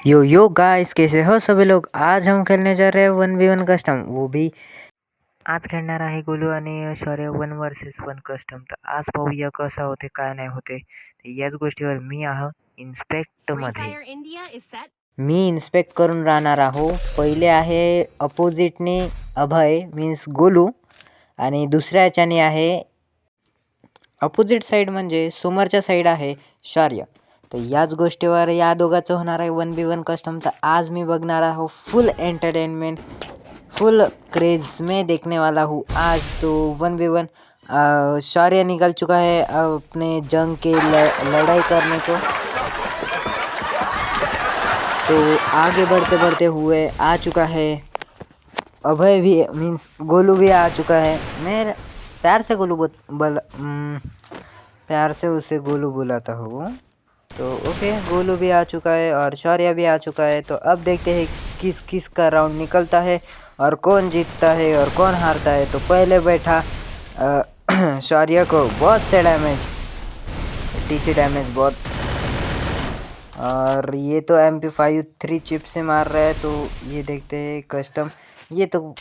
यो yo guys, कैसे हो सभी लोग। आज हम खेलने जा रहे हैं 1v1 कस्टम, वो भी आज खेळणार आहे गोलू आणि शौर्य 1 vs 1 कस्टम। तर आज पाहूया कसं होते काय नाही होते। याच गोष्टीवर मी आहे इन्स्पेक्ट मध्ये। मी इन्स्पेक्ट करून राहणार आहो। पहिले आहे अपोजिटने अभय मीन्स गोलू आणि दुसऱ्या याच्याने आहे अपोजिट साईड म्हणजे समोरच्या साईड आहे शौर्य। तर याच गोष्टीवर या दोघांचं होणार आहे 1v1 कस्टम। तर आज मी बघणार आहो फुल एंटरटेनमेंट, फुल क्रेज में देखने वाला हूँ आज तो 1v1। शौर्य निकल चुका है अपने जंग के लड़ाई करने को। तो आगे बढ़ते बढ़ते हुए आ चुका है अभय भी मीन्स गोलू भी आ चुका है। मैं प्यार से गोलू प्यार से उसे गोलू बुलाता हूँ। तो ओके, गोलू भी आ चुका है और शौर्य भी आ चुका है। तो अब देखते हैं किस किस का राउंड निकलता है और कौन जीतता है और कौन हारता है। तो पहले बैठा शौर्य को बहुत से डैमेज, टीसी डैमेज बहुत, और ये तो MP5 3 चिप से मार रहा है। तो ये देखते हैं कस्टम, ये तो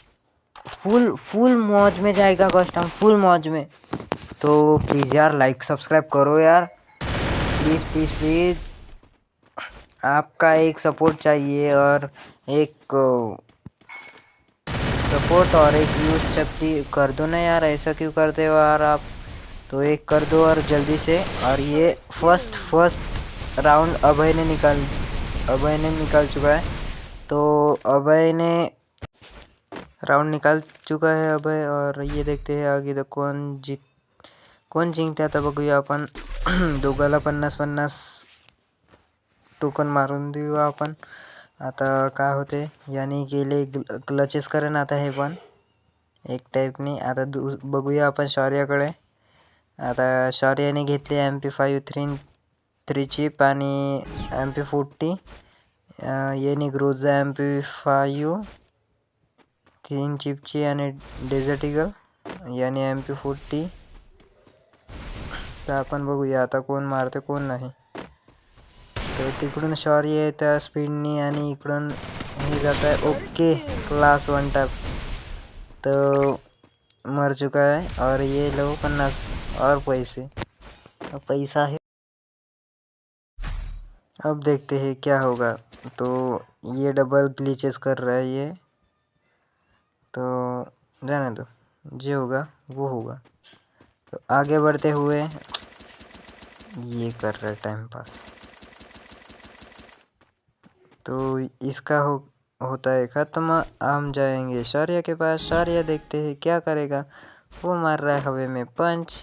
फुल मौज में जाएगा कस्टम, फुल मौज में। तो प्लीज़ यार लाइक सब्सक्राइब करो यार, प्लीज़ प्लीज़ प्लीज़, आपका एक सपोर्ट चाहिए और एक सपोर्ट और एक व्यूज चप्पी कर दो ना यार, ऐसा क्यों करते हो यार आप। तो एक कर दो और जल्दी से। और ये फर्स्ट राउंड अभय ने निकाल चुका है। तो अभय ने राउंड निकाल चुका है अभय। और ये देखते हैं आगे तो कोण जिंकते आता बघूया आपण। दोघाला 50-50 टोकन मारून देऊ आपण। आता काय होते, याने गेले क्लचेस करेन आता हे पण एक टाईपने। आता बघूया आपण शौर्याकडे। आता शौर्याने घेतली MP5 3 चिप आणि MP40, याने ग्रोजा MP5 3 चिपची आणि डेझर्ट ईगल, याने MP40। तर आपण बघूया आता कोण मारते कोण नाही। तर तिकडून शौर्य आहे त्या स्पीडनी आणि इकडून हे जात आहे। ओके, क्लास 1 टैप तो मर चुका है। और ये लो 50 और पैसा है। अब देखते हैं क्या होगा। तो ये डबल ग्लिचेस कर रहा है ये, तो जाने दो, जो होगा वो होगा। तो आगे बढ़ते हुए ये कर रहा है टाइम पास। तो इसका होता है खत्म, हम जाएंगे शौर्य के पास। शौर्य देखते हैं क्या करेगा। वो मार रहा है हवे में पंच,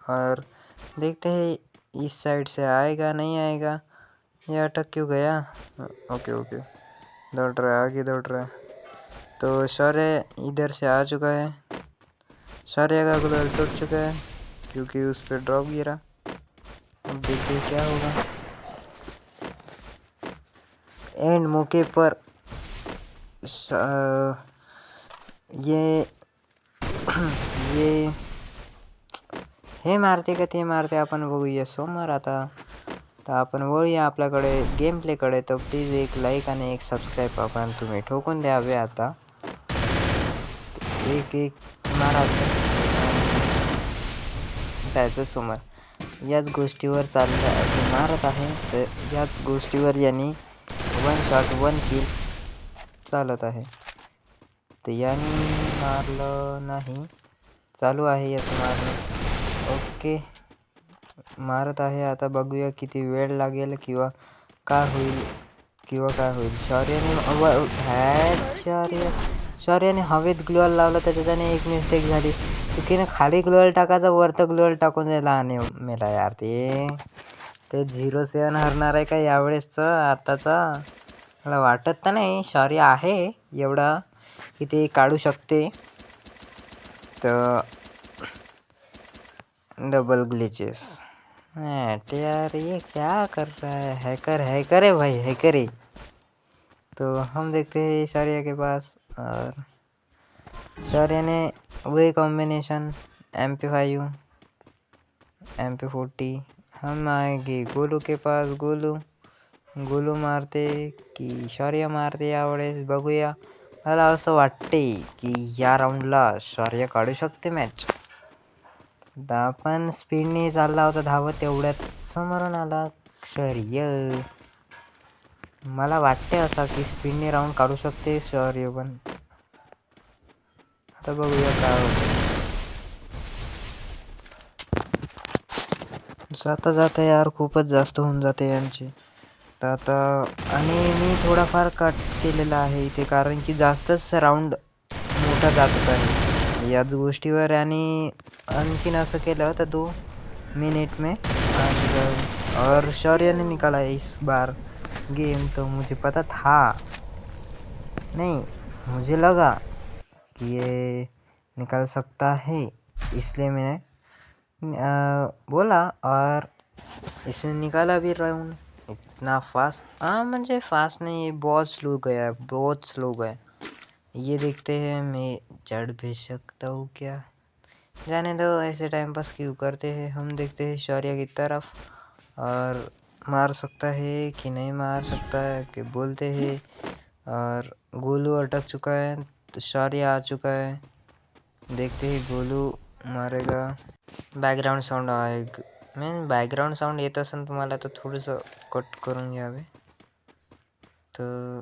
और देखते हैं इस साइड से आएगा नहीं आएगा। ये अटक क्यों गया। ओके ओके, दौड़ रहा है, आगे दौड़ रहा है। तो शौर्य इधर से आ चुका है। शौर्य का गुलाल टूट चुका है क्योंकि उस पर ड्रॉप गिरा। अब देखते हैं क्या होगा। एंड मौके पर ये हे मारते का ते मारते आपण बघूया समोर आता। तर आपण वळूया आपल्याकडे गेम प्लेकडे। तर प्लीज एक लाईक आणि एक सबस्क्राईब आपण तुम्ही ठोकून द्यावे। आता एक मारा जायचं समोर। याच गोष्टीवर चाललं मारत आहे। तर याच गोष्टीवर यांनी 1 शॉट 1 किल चालत आहे। तर यांनी मारलं नाही, चालू आहे याचं मारणं। ओके, मारत आहे। आता बघूया किती वेळ लागेल किंवा काय होईल शौर्याने हवेत ग्लोअल लावला, त्याच्याने एक मिस्टेक झाली। चुकीने खाली ग्लोअल टाकायचा, वरतं ग्लोअल टाकून द्यायला आणि मेला यार। ते 0-7 हरणार आहे का यावेळेसचं आताचा, मला वाटत तर नाही। शौर्य आहे एवढा की ते काढू शकते। तर डबल ग्लिचेस यार, ये क्या कर रहा है। हैकर है भाई, हैकर है। तो हम देखते हैं शौर्य के पास। और शौर्य ने वही कॉम्बिनेशन MP5 MP40। हम आएंगे गोलू के पास। गोलू गोलू मारते की शौर्य मारते यावेळेस बघूया. मला असं वाटते की या राऊंडला शौर्य काढू शकते मॅच. पण स्पीडने चालला होता धावत, तेवढ्यात समोरून आला शौर्य. मला वाटते असा की स्पीडने राऊंड काढू शकते शौर्य, पण आता बघूया काय होतं. जाता जाता यार खूपच जास्त होऊन जाते यांची. तर आता आणि मी थोडाफार कट केलेला आहे इथे, कारण की जास्तच राऊंड मोठा जात आहे याच गोष्टीवर. आणि आणखीन असं केलं तर 2 मिनट में और शौर्य ने निकाला है इस बार गेम. तो मुझे पता था, नहीं मुझे लगा कि ये निकाल सकता है, इसलिए मैंने बोला और इसने निकाला भी राउंड इतना फास्ट. हाँ म्हणजे फास्ट नहीं, ये बहुत स्लो गया, बहुत स्लो गया. ये देखते हैं मैं चढ़ भी सकता हूँ क्या. जाने दो, ऐसे टाइम पास क्यों करते हैं. हम देखते हैं शौर्य की तरफ, और मार सकता है कि नहीं मार सकता है कि बोलते हैं. और गोलू अटक चुका है तो शौर्य आ चुका है. देखते हैं गोलू मारेगा. बॅकग्राऊंड साऊंड आहे, मी बॅकग्राऊंड साऊंड येत असेल तुम्हाला तर थोडंसं कट करून घ्यावे, तर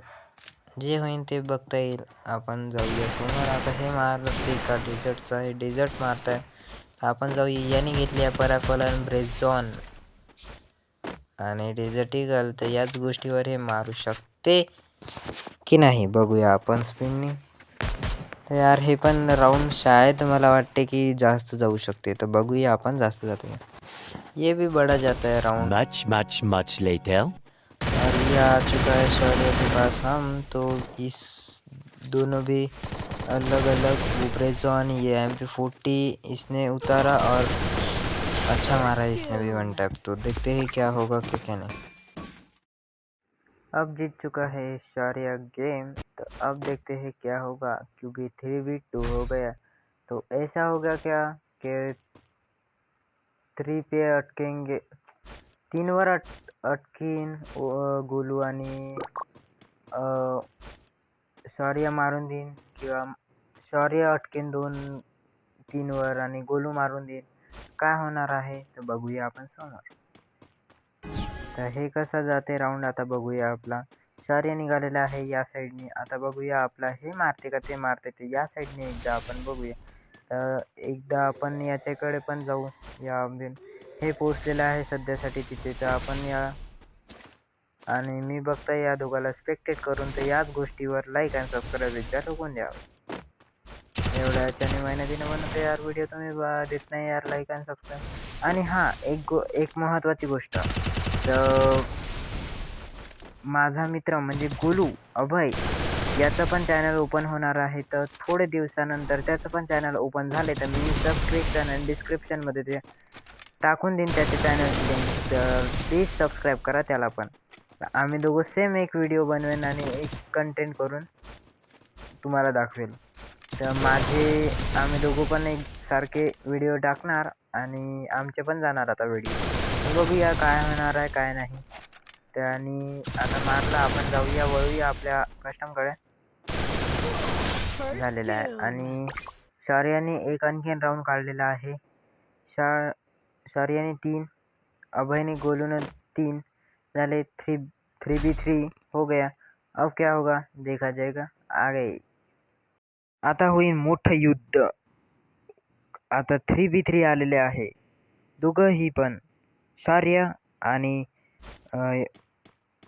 जे होईल ते बघता येईल. आपण जाऊया समोर. आता हे मारते का डेझर्टचं आहे, डेझर्ट मारताय. आपण जाऊया. याने घेतली आहे पराफल आणि ब्रेझॉन आणि डेझर्ट ईगल. तर याच गोष्टीवर हे मारू शकते की नाही बघूया आपण स्पिननी. तर यार हे पण राऊंड शायद मला वाटते की जास्त जाऊ शकते, तर बघूया आपण जास्त जाते. ये भी बड़ा जाता है राउंड. Much later. और ये आ चुका है शौर्य के पास हम. तो इस दोनों भी अलग अलग. ब्रेज़ॉन ये MP40 इसने उतारा और अच्छा मारा है इसने भी 1 टैप. तो देखते हैं क्या होगा क्या नहीं. अब जीत चुका है शौर्य गेम. तो अब देखते हैं क्या होगा, क्योंकि 3v2 हो गया. तो ऐसा होगा क्या कि 3 पे अटकेंगे, 3 वर अटकीन गोलू आणि शौर्य मारून देईन, किंवा शौर्य अटकेन 2-3 वर आणि गोलू मारून देईन. काय होणार आहे तर बघूया आपण समोर. तर हे कसं जाते राऊंड आता बघूया. आपला शौर्य निघालेला आहे या साईडने. आता बघूया आपला हे मारते का ते मारते ते या साईडने. एकदा आपण बघूया. तर एकदा आपण याच्याकडे पण जाऊ. या हे पोचलेलं आहे सध्यासाठी तिथे, तर आपण या. आणि मी बघताय या दोघाला स्पेक्टेट करून, तर याच गोष्टीवर लाईक आणि सबस्क्राईब एकदा ठोकून द्यावं. एवढ्या याच्याने मेहनतीने बनवते यार व्हिडिओ, तुम्ही देत नाही यार लाईक आणि सबस्क्राईब. आणि हां, एक महत्त्वाची गोष्ट, तर माझा मित्र म्हणजे गोलू अभय याचं पण चॅनल ओपन होणार आहे. तर थोडे दिवसानंतर त्याचं पण चॅनल ओपन झाले तर मी सबस्क्रिप्शन आणि डिस्क्रिप्शनमध्ये ते टाकून देईन त्याचे चॅनलची लिंक. तर प्लीज सबस्क्राईब करा त्याला पण. आम्ही दोघं सेम एक व्हिडिओ बनवेन आणि एक कंटेंट करून तुम्हाला दाखवेल. तर आम्ही दोघं पण एक सारखे व्हिडिओ टाकणार आणि आमचे पण जाणार आता व्हिडिओ. बघूया काय होणार आहे काय नाही. आणि आता मारला, आपण जाऊया वळूया आपल्या कस्टमकडे. झालेला आहे. आणि शौर्याने एक आणखीन राऊंड काढलेला आहे. शौर्याने 3, अभयने गोलूने 3 झाले. 3v3 हो गया. अब क्या होगा देखा जाएगा. आ गए. आता होईल मोठं युद्ध. आता 3v3 आलेले आहे. दोघंही पण शौर्य आणि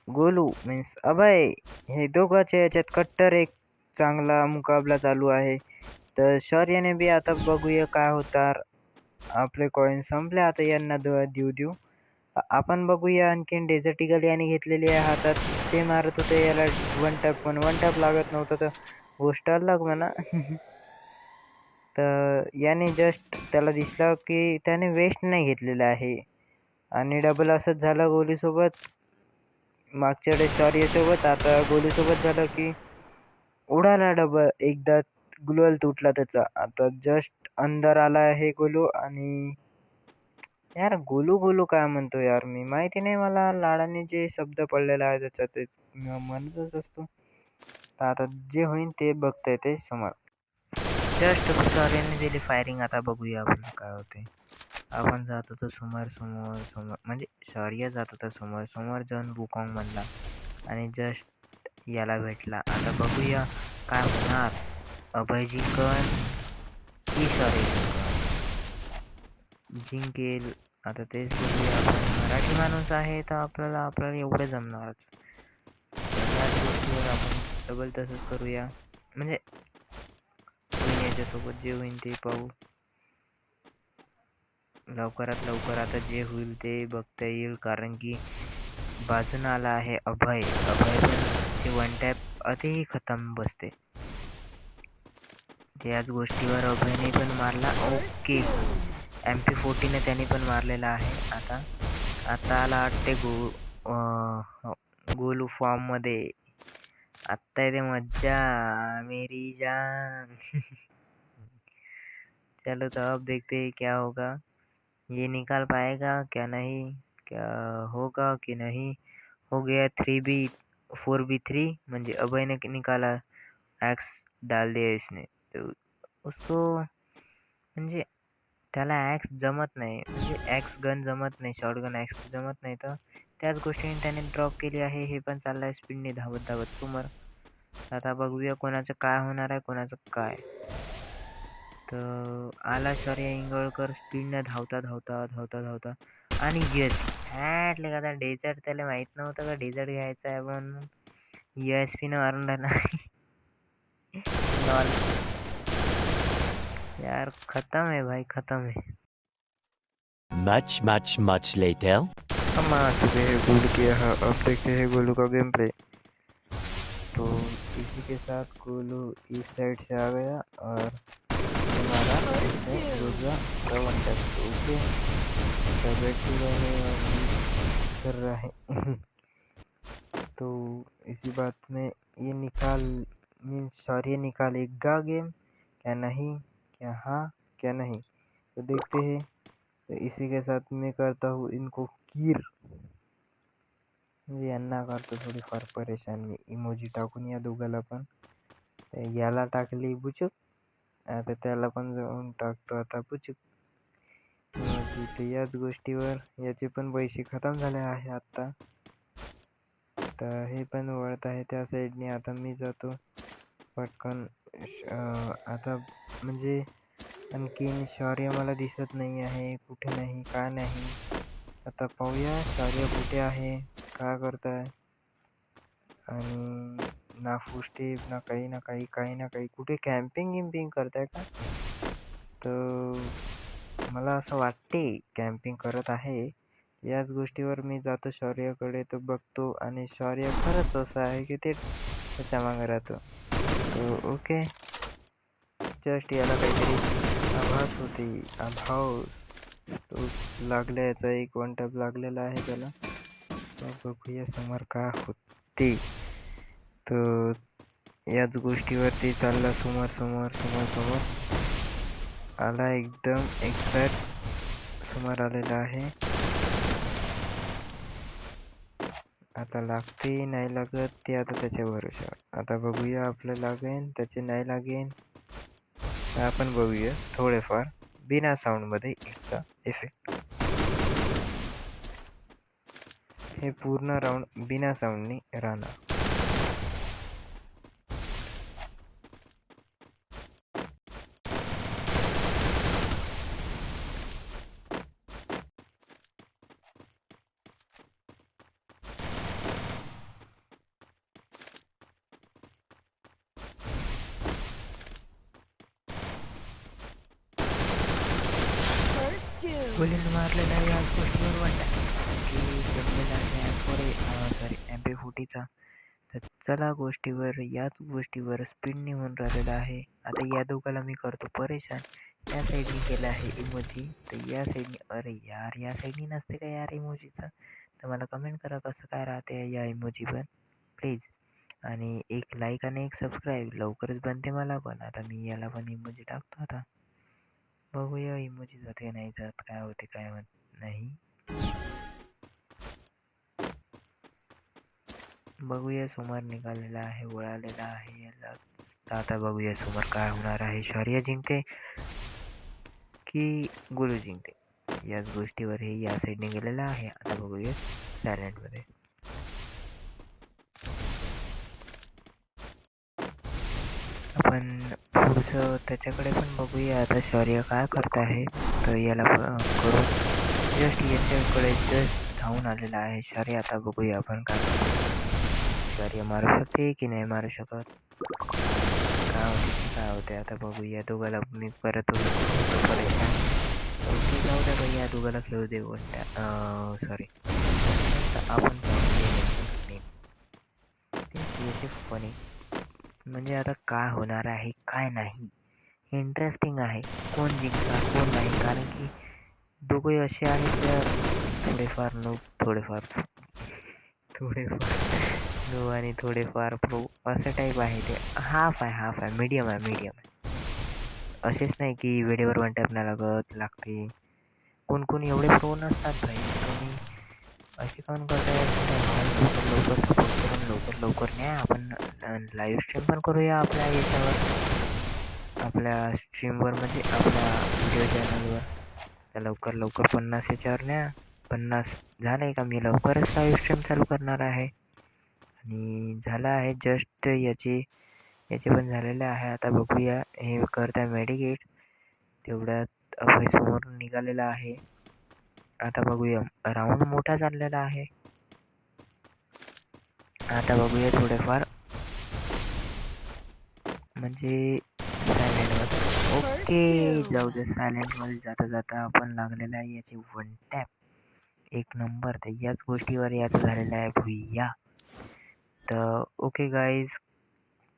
गोलू मीन्स अभय, हे दोघांच्या याच्यात कट्टर एक चांगला मुकाबला चालू आहे. तर शौर्याने बी आता बघूया काय होणार. आपले कॉईन संपले आता, यांना देऊ. आपण बघूया. आणखीन डेझर्ट ईगल याने घेतलेली आहे हातात. ते मारत होते याला 1 टॅप, पण 1 टॅप लागत नव्हतं, तर गोष्ट अलग म्हणा. तर याने जस्ट त्याला दिसलं की त्याने वेस्ट नाही घेतलेलं आहे. आणि डबल असंच झालं गोलूसोबत. मागच्या वेळेस शौर्यसोबत, आता गोलूसोबत झालं की उडाला डबल. एकदा ग्लोअल तुटला त्याचा. आता जस्ट अंदर आला आहे गोलू आणि यार गोलू गोलू काय म्हणतो यार मी, माहिती नाही मला लाडाने जे शब्द पडलेला आहे त्याच्यात ते म्हणतच असतो. तर आता जे होईल ते बघता येते समोर. जस्ट सॉरीने दिली फायरिंग. आता बघूया आपण काय होते. आपण जात होतो समोर समोर समोर म्हणजे शौर्य जात होता समोर समोर जाऊन वुकॉंग म्हणला आणि जस्ट याला भेटला. आता बघूया काय होणार. अभय जिंकन की शौर्य जिंकेल. आता तेच बघूया. आपण मराठी माणूस आहे तर आपल्याला आपल्याला एवढं जमणारच. त्याच गोष्टीवर आपण डबल तसंच करूया. म्हणजे होईन याच्यासोबत जे होईल ते पाहू. लवकरात लवकर आता जे होईल ते बघता येईल, कारण की बाजून आला आहे अभय. अभय पण ते वन टॅप अतिही खतम बसते. त्याच गोष्टीवर अभयने पण मारला. ओके, MP40 ने त्याने पण मारलेला आहे. आता आला वाटते गोलू फॉर्म मध्ये. आत्ता येते मज्जा मेरी जान. चलो तो अब देखते हैं क्या होगा. ये निकाल पाएगा क्या नहीं, क्या होगा कि नहीं. हो गया 4v3 म्हणजे अभय ने निकाला. एक्स डाल दिया इसने. तो उसको म्हणजे त्याला ॲक्स जमत नाही, म्हणजे ॲक्स गन जमत नाही, शॉटगन ॲक्स जमत नाही. तर त्याच गोष्टीने त्याने ड्रॉप केली आहे. हे पण चाललंय स्पीडने धावत धावत समोर. आता बघूया कोणाचं काय होणार आहे, कोणाचं काय. तर आला शौर्य इंगळकर स्पीडने धावता धावता धावता धावता आणि यस ॲटले का डेझर्ट. त्याला माहित नव्हतं का डेझर्ट घ्यायचा आहे म्हणून. USP न मारून राहिला. लॉल. यार खत्म है भाई, खत्म है. Much later. हम आ चुके हैं गोलू के यहाँ. अब देखते हैं गोलू का गेम प्ले. तो इसी के साथ गोलू इस साइड से आ गया और हमारा इसने दूसरा one tap. Okay, back to रहे और कर रहा है. तो इसी बात में ये निकाल मीन्स शौर्य निकालेगा गेम क्या नहीं, क्या हाँ क्या नहीं, तो देखते हैं. तो इसी के साथ मैं करता हूँ इनको कीर. म्हणजे यांना करतो थोडीफार परेशान मी इमोजी टाकून या दोघाला पण. याला टाकली बुचूक, आता त्याला पण जाऊन टाकतो आता बुचूक इमोजी. तर याच गोष्टीवर याचे पण पैसे खतम झाले आहे आत्ता. तर हे पण वळत आहे त्या साईडने. आता मी जातो पटकन. आता म्हणजे आणखीन शौर्य मला दिसत नाही आहे, कुठे नाही का नाही. आता पाहूया शौर्य कुठे आहे, काय करताय. आणि ना फुस्टेप ना काही ना काही, काही ना काही. कुठे कॅम्पिंग गिम्पिंग करताय का. तर मला असं वाटते कॅम्पिंग करत आहे. याच गोष्टीवर मी जातो शौर्याकडे. तो बघतो आणि शौर्य खरंच असं आहे की ते त्याच्या मागे राहतो. तो ओके, जस्ट याला काहीतरी आभास होते, आभास. तो लागला, याचा एक वन टॅप लागलेला आहे त्याला. बघूया समोर काय होते. तर याच गोष्टीवरती चालला समोर समोर समोर समोर. आला एकदम एक्झॅक्ट समोर आलेला आहे. आता लागते नाही लागत ते आता त्याच्या भरोशावर. आता बघूया आपलं लागेन त्याचे नाही लागेन. आपण बघूया थोडेफार बिना साऊंडमध्ये एकचा इफेक्ट. हे पूर्ण राऊंड बिना साऊंडने राहणार. गोलीनं मारलेला आहे याच गोष्टीवर वाटतं की जमलेला आहे सॉरी MP40चा. तर चला गोष्टीवर याच गोष्टीवर स्पीडने होऊन राहिलेला आहे. आता या दोघाला मी करतो परेशान. या साईडने केला आहे इमोजी, तर या साईडने. अरे यार या साईडने नसते का यार इमोजीचा. तर मला कमेंट करा कसं काय राहते या इमोजीवर प्लीज. आणि एक लाईक आणि एक सबस्क्राईब लवकरच बनते मला पण. आता मी याला पण इमोजी टाकतो आता. बघूया इमोजी जाते नाही जात, काय होते काय नाही. बघूया समोर निघालेला आहे, वळालेला आहे याला. आता बघूया समोर काय होणार आहे. शौर्य जिंकते की गुरु जिंकते, याच गोष्टीवर हे या साईडने गेलेला आहे. आता बघूया सायलेंटमध्ये. आपण पुढचं त्याच्याकडे पण बघूया. आता शौर्य काय करत आहे, तर याला करून जस्ट याच्याकडे जस्ट धावून आलेला आहे शौर्य. आता बघूया आपण काय शौर्य मारू शकते की नाही मारू शकत, काय होते की काय होते. आता बघूया. दोघाला मी परत परेशान. ओके, जाऊ द्या भैया, दोघाला खेळू दे. सॉरी, आपण फनी. म्हणजे आता काय होणार आहे काय नाही, इंटरेस्टिंग आहे. कोण जिंकणार कोण नाही, कारण की दोघे असे आहेत तर थोडेफार नो, थोडेफार नो आणि थोडेफार प्रो असं टाईप आहे ते. हाफ आहे, मीडियम आहे. असेच नाही की वेळेवर वन टॅप नाही लागते. कोण एवढे प्रो नसतात भाई. तुम्ही असे काऊन करताय? लवकर सपोर्ट करून लवकर न्या. आपण लाईव्ह स्ट्रीम पण करूया आपल्या याच्यावर, आपल्या स्ट्रीमवर, म्हणजे आपल्या व्हिडिओ चॅनलवर. तर लवकर 50 याच्यावर न्या. 50 झालंय का मी लवकरच लाईव्ह स्ट्रीम चालू करणार आहे. आणि झालं आहे जस्ट याचे पण झालेले आहे. आता बघूया हे करता मेडिकेट. तेवढ्यात अभय समोर निघालेला आहे. आता बघूया, राऊंड मोठा चाललेला आहे. आता बघूया थोडेफार, म्हणजे सायलेंटवर. ओके, जाऊ दे. सायलेंटमध्ये जाता आपण लागलेला आहे याचे वन टॅप. एक नंबर. तर याच गोष्टीवर याचं झालेलं आहे भुइया. तो ओके गाइज,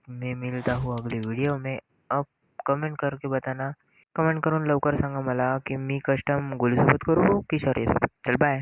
मैं मिलता हूँ अगले वीडियो में. अब कमेंट करके बताना, कमेंट करून लवकर सांगा मला की मी कस्टम गोलीसोबत करू की शौर्यसोबत. चल बाय.